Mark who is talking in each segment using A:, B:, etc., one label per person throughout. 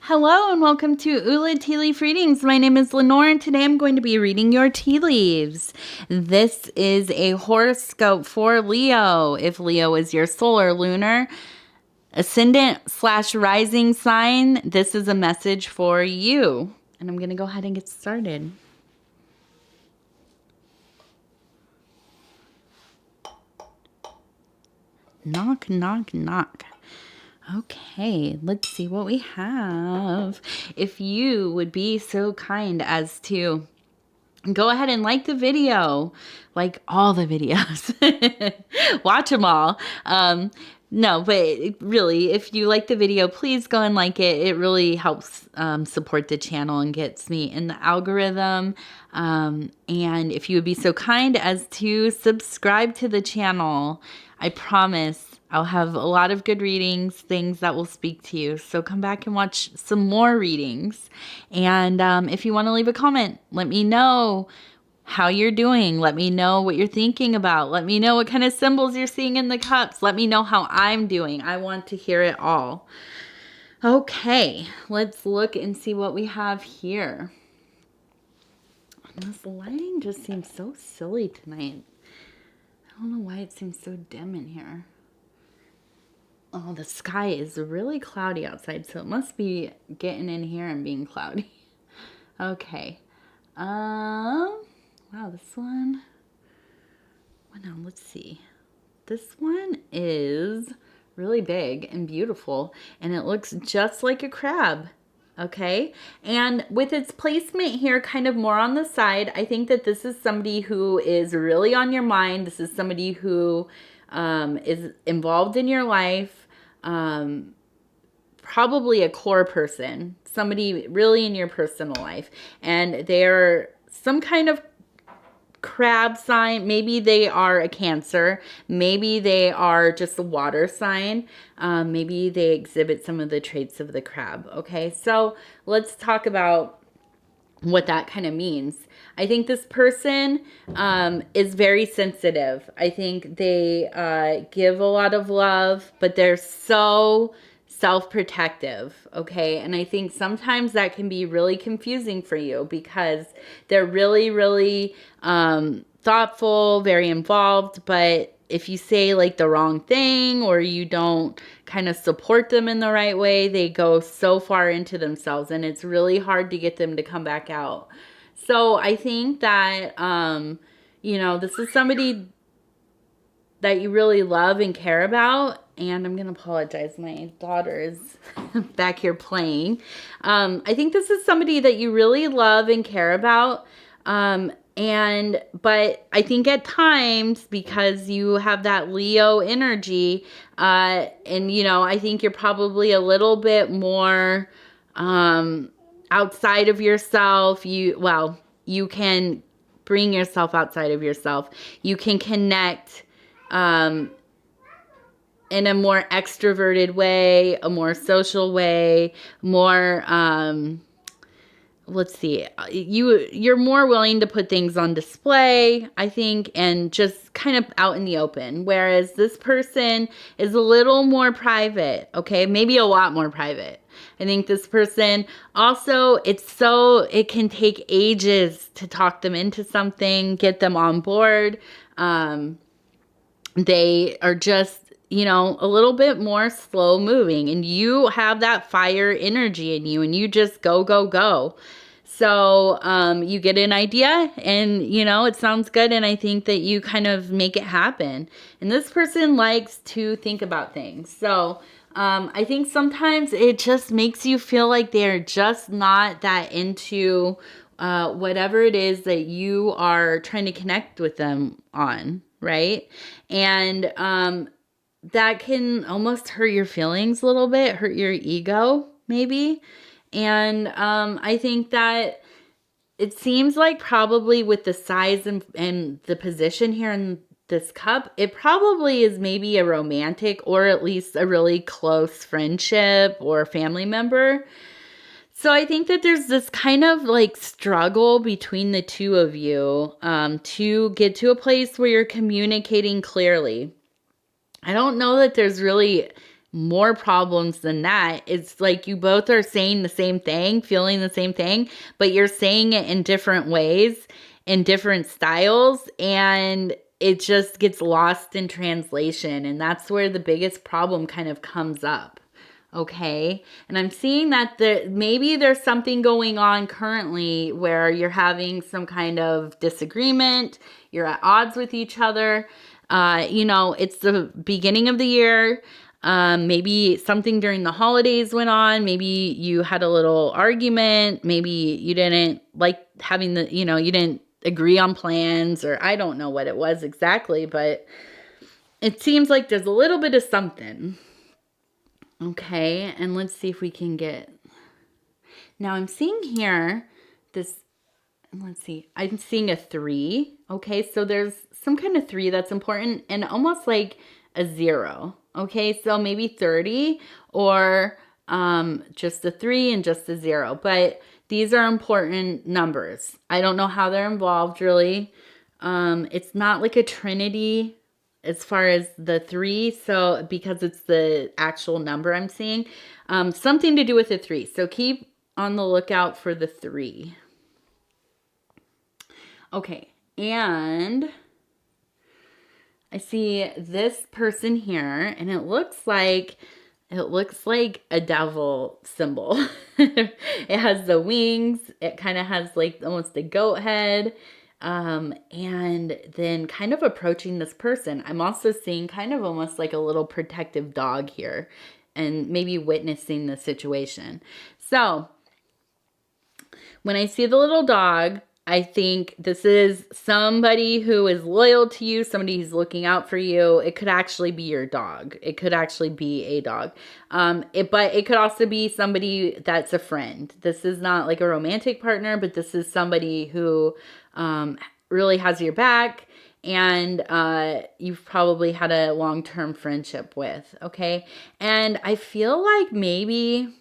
A: Hello and welcome to Ula Tea Leaf Readings. My name is Lenore and today I'm going to be reading your tea leaves. This is a horoscope for Leo. If Leo is your solar, lunar, ascendant/rising sign, this is a message for you. And I'm going to go ahead and get started. Knock, knock, knock. Okay, let's see what we have. If you would be so kind as to go ahead and like the video, like all the videos, watch them all. No, but really, if you like the video, please go and like it. It really helps support the channel and gets me in the algorithm. And if you would be so kind as to subscribe to the channel, I promise I'll have a lot of good readings, things that will speak to you. So come back and watch some more readings. And if you want to leave a comment, let me know how you're doing. Let me know what you're thinking about. Let me know what kind of symbols you're seeing in the cups. Let me know how I'm doing. I want to hear it all. Okay, let's look and see what we have here. This lighting just seems so silly tonight. I don't know why it seems so dim in here. Oh, the sky is really cloudy outside, so it must be getting in here and being cloudy. Okay. Wow, this one. Well, now, let's see. This one is really big and beautiful, and it looks just like a crab. Okay, and with its placement here kind of more on the side, I think that this is somebody who is really on your mind. This is somebody who is involved in your life, probably a core person, somebody really in your personal life, and they're some kind of crab sign. Maybe they are a Cancer. Maybe they are just a water sign. Maybe they exhibit some of the traits of the crab. Okay, so let's talk about what that kind of means. I think this person is very sensitive. I think they give a lot of love, but they're so self-protective, okay? And I think sometimes that can be really confusing for you because they're really, really thoughtful, very involved, but if you say like the wrong thing or you don't kind of support them in the right way, they go so far into themselves and it's really hard to get them to come back out. So I think that, this is somebody that you really love and care about. And I'm going to apologize. My daughter is back here playing. I think this is somebody that you really love and care about. But I think at times, because you have that Leo energy, I think you're probably a little bit more outside of yourself. You can bring yourself outside of yourself. You can connect in a more extroverted way, a more social way, more let's see, you're more willing to put things on display, I think, and just kind of out in the open. Whereas this person is a little more private, okay? Maybe a lot more private. I think this person also, it can take ages to talk them into something, get them on board. They are just, a little bit more slow moving, and you have that fire energy in you and you just go, go, go. So you get an idea and, it sounds good. And I think that you kind of make it happen. And this person likes to think about things. So I think sometimes it just makes you feel like they're just not that into whatever it is that you are trying to connect with them on, right? And that can almost hurt your feelings a little bit, hurt your ego, maybe. And I think that it seems like probably with the size and the position here in this cup, it probably is maybe a romantic or at least a really close friendship or family member. So I think that there's this kind of like struggle between the two of you to get to a place where you're communicating clearly. I don't know that there's really more problems than that. It's like you both are saying the same thing, feeling the same thing, but you're saying it in different ways, in different styles, and it just gets lost in translation. And that's where the biggest problem kind of comes up. Okay. And I'm seeing that maybe there's something going on currently where you're having some kind of disagreement, you're at odds with each other. It's the beginning of the year. Maybe something during the holidays went on. Maybe you had a little argument. Maybe you didn't like having you didn't agree on plans, or I don't know what it was exactly, but it seems like there's a little bit of something. Okay, and let's see if we can get... Now I'm seeing here let's see, I'm seeing a 3. Okay, so there's some kind of 3 that's important, and almost like a 0. Okay, so maybe 30, or just a 3 and just a 0. But these are important numbers. I don't know how they're involved, really. It's not like a trinity as far as the 3, so because it's the actual number I'm seeing. Something to do with the 3. So keep on the lookout for the 3. Okay, and I see this person here, and it looks like a devil symbol. It has the wings. It kind of has like almost a goat head. And then kind of approaching this person. I'm also seeing kind of almost like a little protective dog here, and maybe witnessing the situation. So when I see the little dog, I think this is somebody who is loyal to you, somebody who's looking out for you. It could actually be your dog. It could actually be a dog. But it could also be somebody that's a friend. This is not like a romantic partner, but this is somebody who really has your back, and you've probably had a long-term friendship with, okay? And I feel like maybe...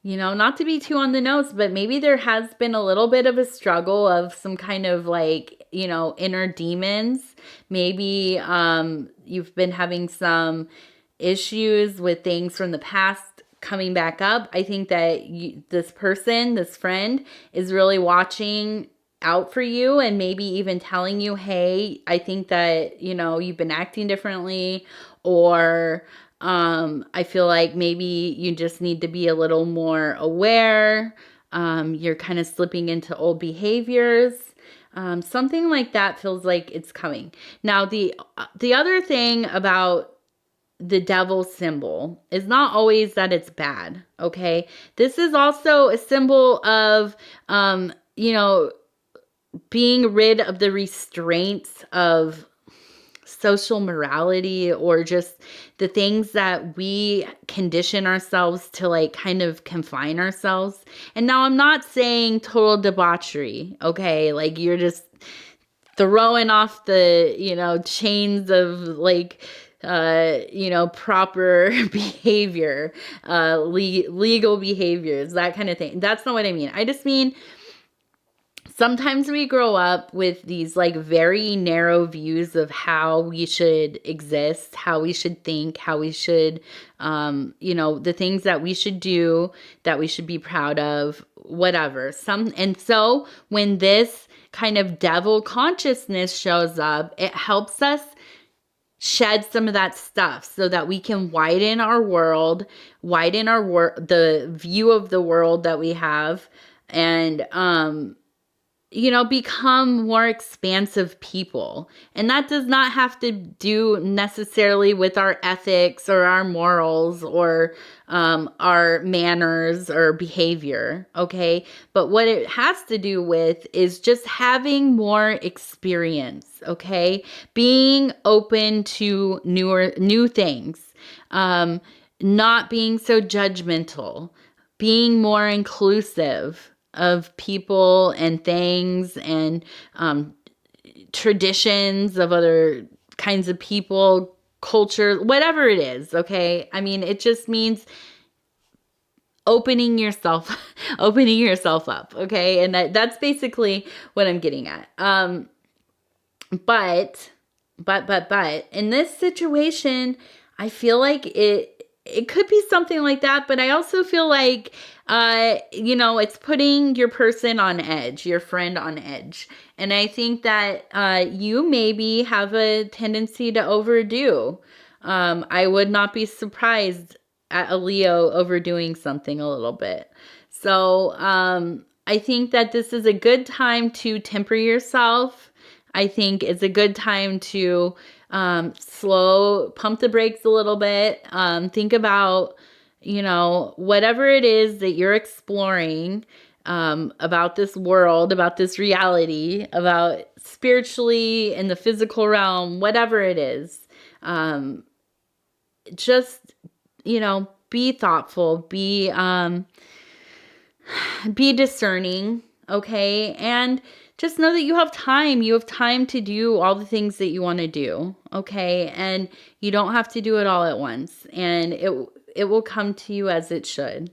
A: not to be too on the nose, but maybe there has been a little bit of a struggle of some kind of like, inner demons. Maybe you've been having some issues with things from the past coming back up. I think that this friend, is really watching out for you, and maybe even telling you, hey, I think that, you've been acting differently, or... I feel like maybe you just need to be a little more aware. You're kind of slipping into old behaviors. Something like that feels like it's coming. Now, the other thing about the devil symbol is not always that it's bad, okay? This is also a symbol of, being rid of the restraints of social morality, or just the things that we condition ourselves to like kind of confine ourselves. And now I'm not saying total debauchery, okay? Like you're just throwing off the, chains of like, proper behavior, legal behaviors, that kind of thing. That's not what I mean. I just mean, sometimes we grow up with these like very narrow views of how we should exist, how we should think, how we should, the things that we should do, that we should be proud of, whatever. And so when this kind of devil consciousness shows up, it helps us shed some of that stuff so that we can widen our world, the view of the world that we have, and, become more expansive people. And that does not have to do necessarily with our ethics or our morals or our manners or behavior, okay? But what it has to do with is just having more experience, okay? Being open to new things, not being so judgmental, being more inclusive of people and things, and traditions of other kinds of people, culture, whatever it is, okay? I mean, it just means opening yourself up, okay? And that's basically what I'm getting at. But in this situation, I feel like it could be something like that, but I also feel like it's putting your person on edge, your friend on edge. And I think that you maybe have a tendency to overdo. I would not be surprised at a Leo overdoing something a little bit. So I think that this is a good time to temper yourself. I think it's a good time to pump the brakes a little bit. Think about, whatever it is that you're exploring about this world, about this reality, about spiritually in the physical realm, whatever it is. Just, be thoughtful, be discerning, okay? And just know that you have time. You have time to do all the things that you want to do, okay? And you don't have to do it all at once. And it will come to you as it should,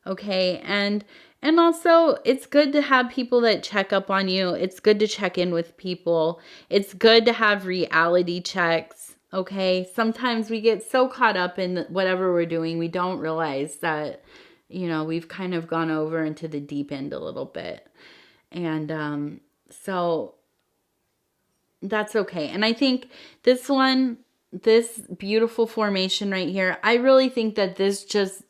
A: okay? And also, it's good to have people that check up on you. It's good to check in with people. It's good to have reality checks, okay? Sometimes we get so caught up in whatever we're doing, we don't realize that we've kind of gone over into the deep end a little bit. And so that's okay. And I think this beautiful formation right here, I really think that this just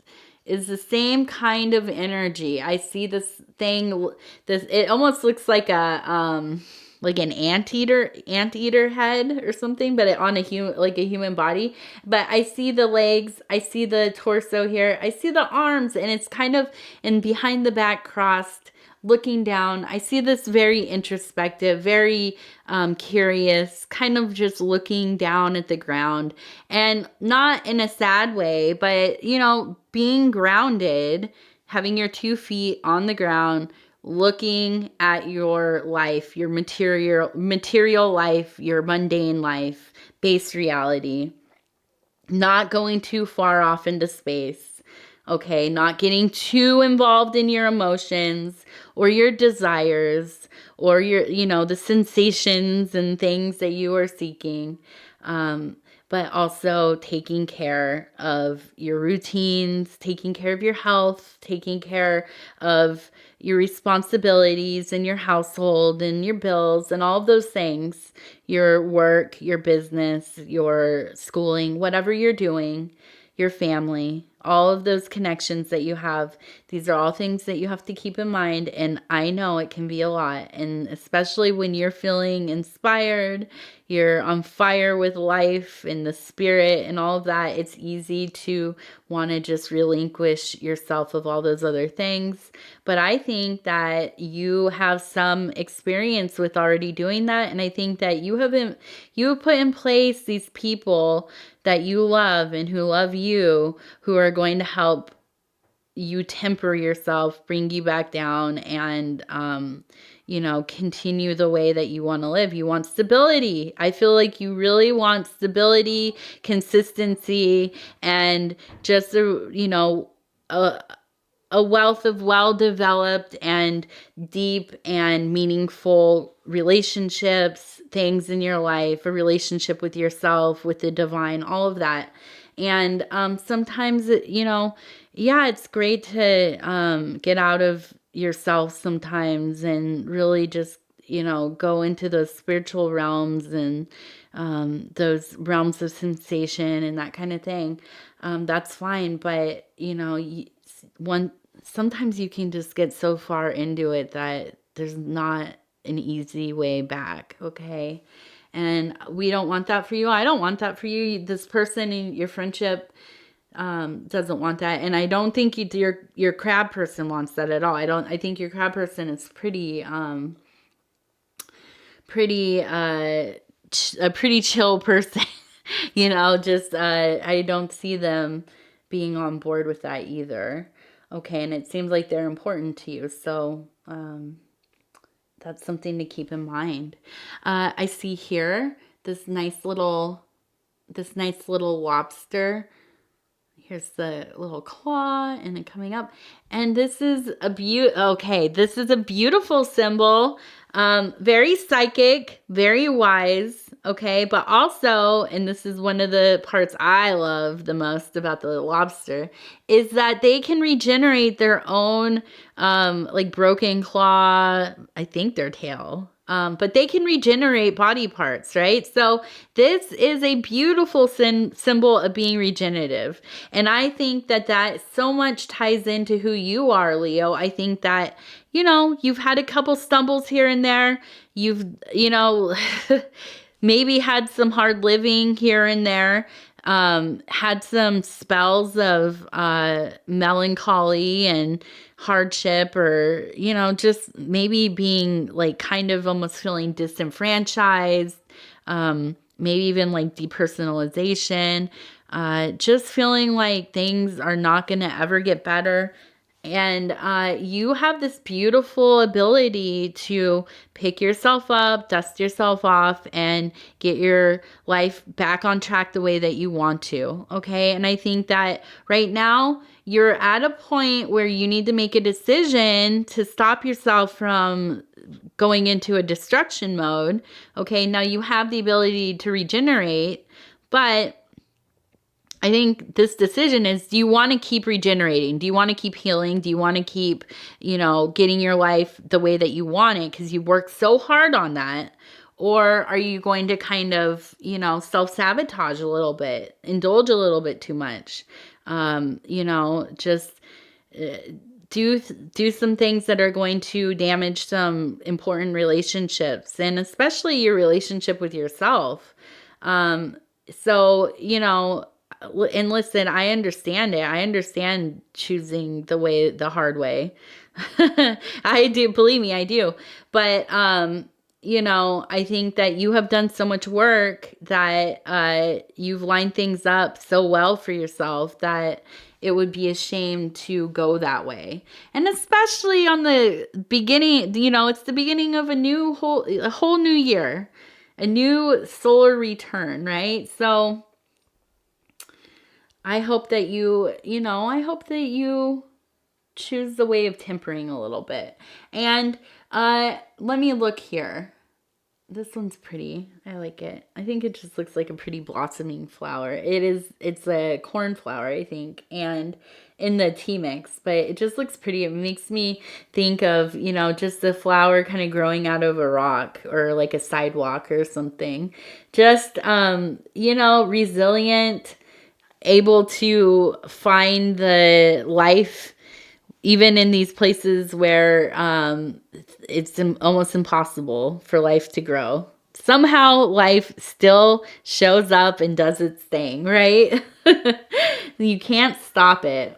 A: is the same kind of energy. I see this thing, it almost looks like like an anteater head or something, but on a human body. But I see the legs, I see the torso here, I see the arms, and it's kind of behind the back crossed, looking down. I see this very introspective, very curious, kind of just looking down at the ground, and not in a sad way, but being grounded, having your 2 feet on the ground, looking at your life, your material life, your mundane life, base reality, not going too far off into space, okay? Not getting too involved in your emotions or your desires or your, the sensations and things that you are seeking. But also taking care of your routines, taking care of your health, taking care of your responsibilities in your household and your bills and all of those things, your work, your business, your schooling, whatever you're doing, your family, all of those connections that you have. These are all things that you have to keep in mind. And I know it can be a lot. And especially when you're feeling inspired, you're on fire with life and the spirit and all of that, it's easy to want to just relinquish yourself of all those other things. But I think that you have some experience with already doing that. And I think that you have put in place these people that you love and who love you, who are going to help you temper yourself, bring you back down, and continue the way that you want to live. You want stability. I feel like you really want stability, consistency, and just a wealth of well-developed and deep and meaningful relationships, things in your life, a relationship with yourself, with the divine, all of that. And sometimes, it's great to get out of yourself sometimes and really just, go into those spiritual realms and those realms of sensation and that kind of thing. That's fine. But, sometimes you can just get so far into it that there's not an easy way back, okay? And we don't want that for you. I don't want that for you. This person in your friendship doesn't want that. And I don't think your crab person wants that at all. I think your crab person is a pretty chill person. I don't see them being on board with that either. Okay, and it seems like they're important to you, so that's something to keep in mind. I see here this nice little lobster. Here's the little claw and then coming up. And this is this is a beautiful symbol. Very psychic, very wise. okay? But also, and this is one of the parts I love the most about the lobster, is that they can regenerate their own, like broken claw, I think their tail. But they can regenerate body parts, right? So this is a beautiful symbol of being regenerative. And I think that that so much ties into who you are, Leo. I think that, you've had a couple stumbles here and there. You've, maybe had some hard living here and there, had some spells of melancholy and hardship, or just maybe being like kind of almost feeling disenfranchised, maybe even like depersonalization, just feeling like things are not going to ever get better. And you have this beautiful ability to pick yourself up, dust yourself off, and get your life back on track the way that you want to. Okay. And I think that right now you're at a point where you need to make a decision to stop yourself from going into a destruction mode. Okay. Now you have the ability to regenerate, but I think this decision is, do you want to keep regenerating? Do you want to keep healing? Do you want to keep, getting your life the way that you want it because you worked so hard on that? Or are you going to kind of, self-sabotage a little bit, indulge a little bit too much? Just do some things that are going to damage some important relationships, and especially your relationship with yourself. So, and listen, I understand it. I understand choosing the hard way. I do, believe me, I do. But, I think that you have done so much work that you've lined things up so well for yourself that it would be a shame to go that way. And especially on the beginning, it's the beginning of a whole new year, a new solar return, right? So I hope that you choose the way of tempering a little bit. And let me look here. This one's pretty. I like it. I think it just looks like a pretty blossoming flower. It's a cornflower, I think, and in the tea mix, but it just looks pretty. It makes me think of, just the flower kind of growing out of a rock or like a sidewalk or something. Just, resilient, able to find the life even in these places where it's almost impossible for life to grow. Somehow life still shows up and does its thing, right? You can't stop it.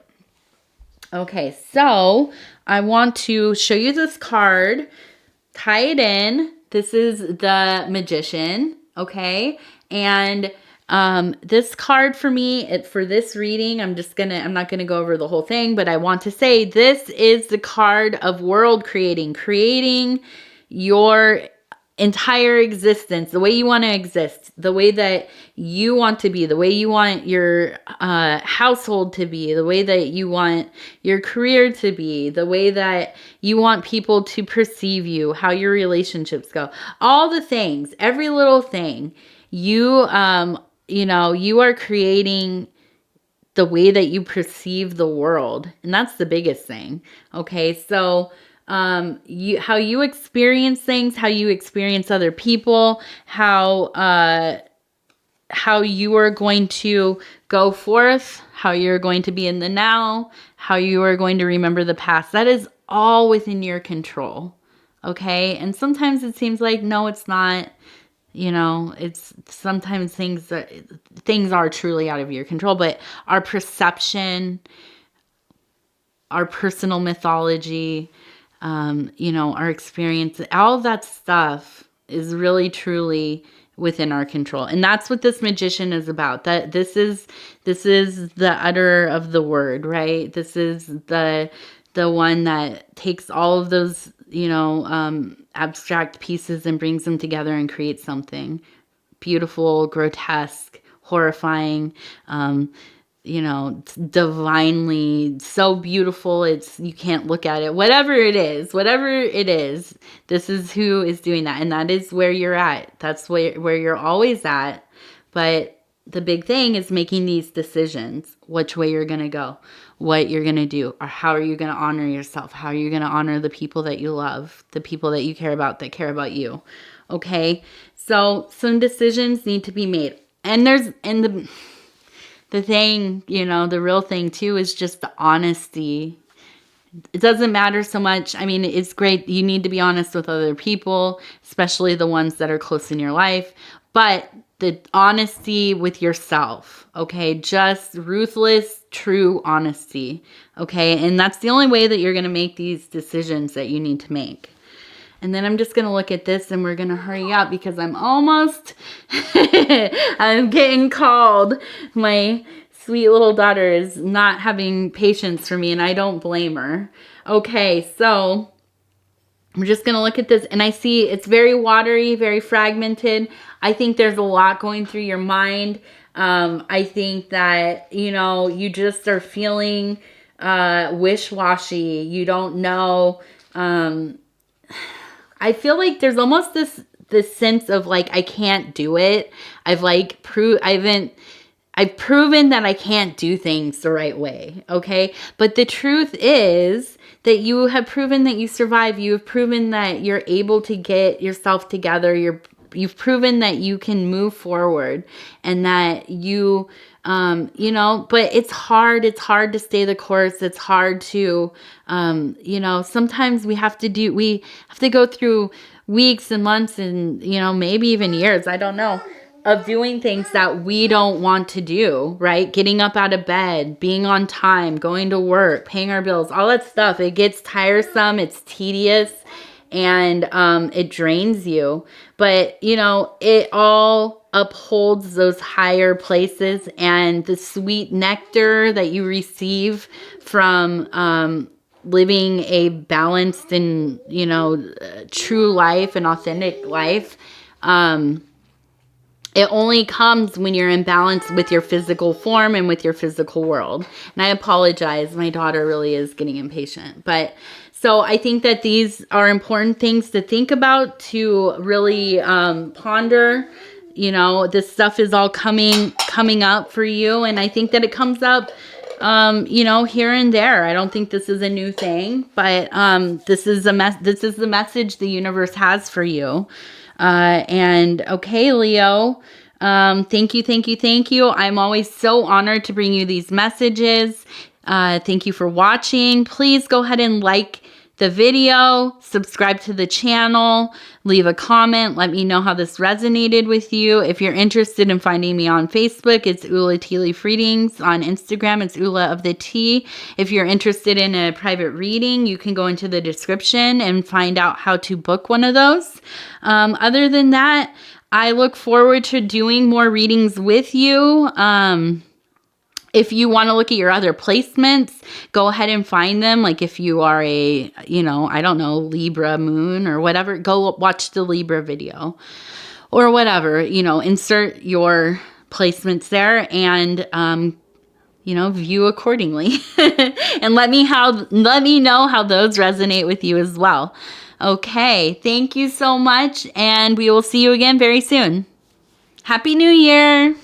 A: Okay, so I want to show you this card. Tie it in. This is the Magician, okay? And this card for me, for this reading, I'm not gonna go over the whole thing, but I want to say this is the card of world creating your entire existence, the way you want to exist, the way that you want to be, the way you want your household to be, the way that you want your career to be, the way that you want people to perceive you, how your relationships go, all the things, every little thing. You you are creating the way that you perceive the world, and that's the biggest thing. Okay, so how you experience things, how you experience other people, how you are going to go forth, how you're going to be in the now, how you are going to remember the past. That is all within your control. Okay, and sometimes it seems like, no, it's not. It's sometimes things are truly out of your control, but our perception, our personal mythology, our experience, all of that stuff is really truly within our control. And that's what this Magician is about. That this is the utterer of the word, right? This is the one that takes all of those, abstract pieces and brings them together and creates something beautiful, grotesque, horrifying, you know, it's divinely so beautiful. You can't look at it. Whatever it is, this is who is doing that. And that is where you're at. That's where you're always at. But the big thing is making these decisions, which way you're going to go, what you're going to do, or how are you going to honor yourself? How are you going to honor the people that you love, the people that you care about, that care about you? Okay. So some decisions need to be made. And the thing, you know, the real thing too is just the honesty. It doesn't matter so much. I mean, it's great. You need to be honest with other people, especially the ones that are close in your life. But the honesty with yourself, okay? Just ruthless, true honesty, okay? And that's the only way that you're going to make these decisions that you need to make. And then I'm just going to look at this and we're going to hurry up because I'm almost, I'm getting called. My sweet little daughter is not having patience for me and I don't blame her. Okay, so I'm just going to look at this and I see it's very watery, very fragmented. I think there's a lot going through your mind. I think that, you know, you just are feeling wish-washy. You don't know. I feel like there's almost this sense of like, I can't do it. I've proven that I can't do things the right way. Okay. But the truth is that you have proven that you survive. You have proven that you're able to get yourself together. You've proven that you can move forward and that you know, but it's hard to stay the course. It's hard to, you know, sometimes we have to go through weeks and months and, you know, maybe even years, I don't know, of doing things that we don't want to do, right? Getting up out of bed, being on time, going to work, paying our bills, all that stuff. It gets tiresome. It's tedious. And it drains you. But, you know, it all upholds those higher places and the sweet nectar that you receive from living a balanced and, you know, true life and authentic life. It only comes when you're in balance with your physical form and with your physical world. And I apologize. My daughter really is getting impatient. But so I think that these are important things to think about, to really ponder. You know, this stuff is all coming up for you. And I think that it comes up, you know, here and there. I don't think this is a new thing, but this is the message the universe has for you. And okay, Leo, thank you. I'm always so honored to bring you these messages. Thank you for watching. Please go ahead and like the video, subscribe to the channel, leave a comment. Let me know how this resonated with you. If you're interested in finding me on Facebook, it's Ula Tea Leaf Readings. On Instagram, it's Ula of the Tea. If you're interested in a private reading, you can go into the description and find out how to book one of those. Other than that, I look forward to doing more readings with you. If you want to look at your other placements, go ahead and find them. Like if you are a, you know, I don't know, Libra moon or whatever, go watch the Libra video or whatever, you know, insert your placements there and, you know, view accordingly and let me know how those resonate with you as well. Okay. Thank you so much. And we will see you again very soon. Happy New Year.